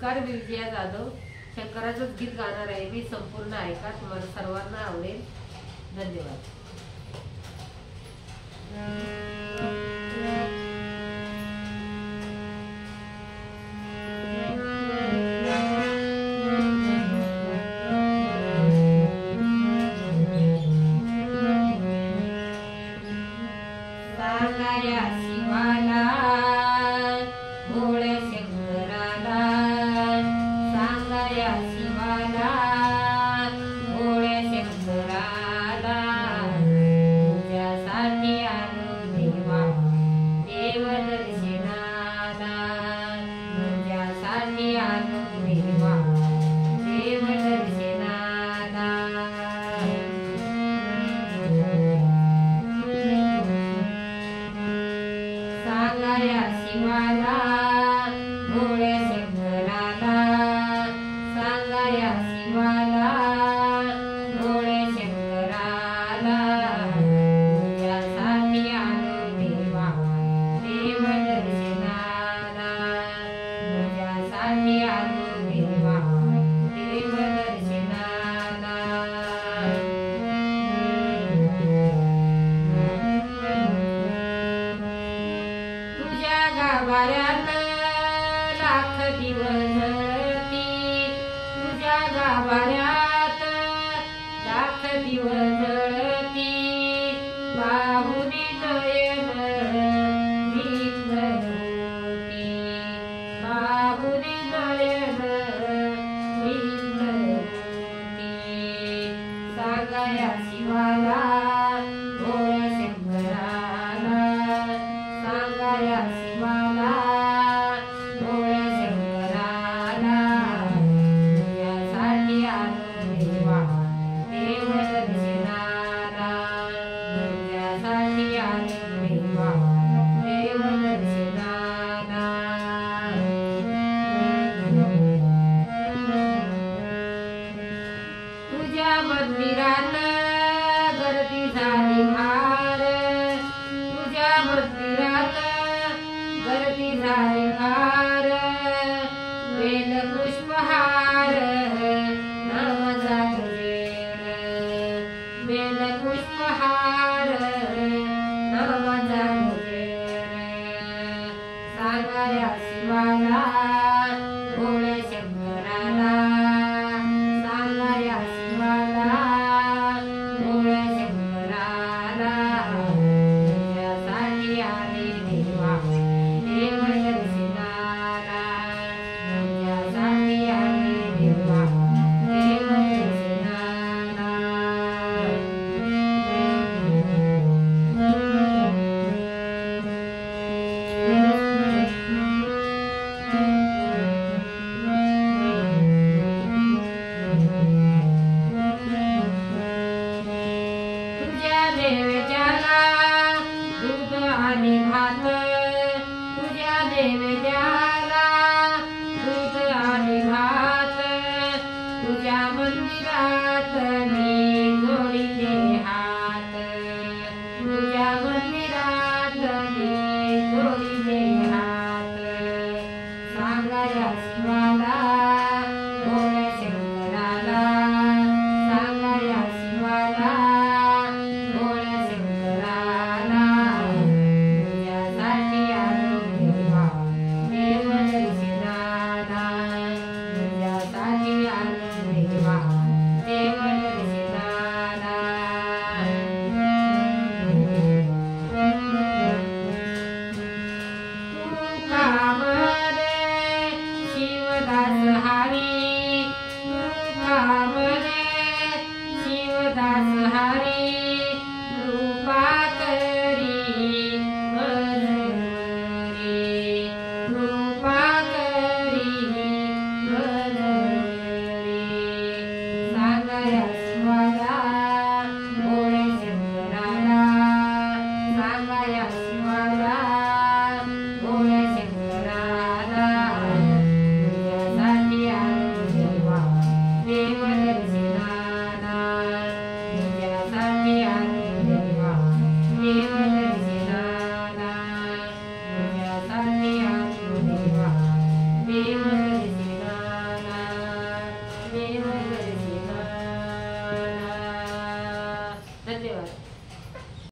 नमस्कार, मी विजया जाधव शंकराचंच गीत गाणार आहे मी. संपूर्ण ऐका, तुम्हाला सर्वांना आवडेल. धन्यवाद. सांगाया शिवाला भोळ्या शंकराला, सांगाया शिवाला भोळ्या शंकराला, तुझ्यासाठी आलो देवा देव दर्शनाला, तुझ्यासाठी आलो देवा देव दर्शनाला. सांगाया शिवाला भोळ्या शंकराला, सांगाया शिवाला भोळ्या शंकराला, तुझ्यासाठी आलो देवा देव दर्शनाला, तुझ्यासाठी आलो देवा देव दर्शनाला. तुझ्या गाभाऱ्यात लाख दिवस जळती, तुझ्या गाभाऱ्यात लाख दिवस जळती, बाहुली नयन विंदर होती, बाहुली नयन विंदर होती. सांगाया शिवाला भोळ्या शंकराला, सांगाया शिवाला भोळ्या शंकराला, तुझ्यासाठी आलो देवा देव दर्शनाला, तुझ्यासाठी आलो देवा देव दर्शनाला. तुझ्या मंदिरात गर्दी झाली फार, तुझ्या मंदिरात गर्दी झाली फार, वेल पुष्पहार नावाचा तुझेड, वेल पुष्पहार नावाचा तुझेड. सांगाया शिवाला भोळ्या शंकराला, सांगाया शिवाला भोळ्या शंकराला, तुझ्यासाठी आले देवा देव दर्शनाला, तुझ्यासाठी आले देवा देव दर्शनाला. तुझ्या नैवेद्याला दूध आणि भात, तुझ्या नैवेद्याला दूध आणि भात, तुझ्या मंदिरात मी जोडीले हात, तुझ्या मंदिरात मी जोडीले हात. सांगाया शिवाला भोळ्या शंकराला, सांगाया शिवाला भोळ्या शंकराला, तुझ्यासाठी आलो देवा देव दर्शनाला, तुझ्यासाठी आलो देवा देव दर्शनाला. तू कामरे शिवदास हरी, तू कामरे शिवदास हरी, कृपा करी मनोरी, कृपा करी मनोरी. सांगाया शिवाला भोळ्या शंकराला, सांगाया शिवाला भोळ्या शंकराला, तुझ्यासाठी आलो देवा देव दर्शनाला, तुझ्यासाठी आलो देवा देव दर्शनाला, तुझ्यासाठी आलो देवा देव दर्शनाला. देव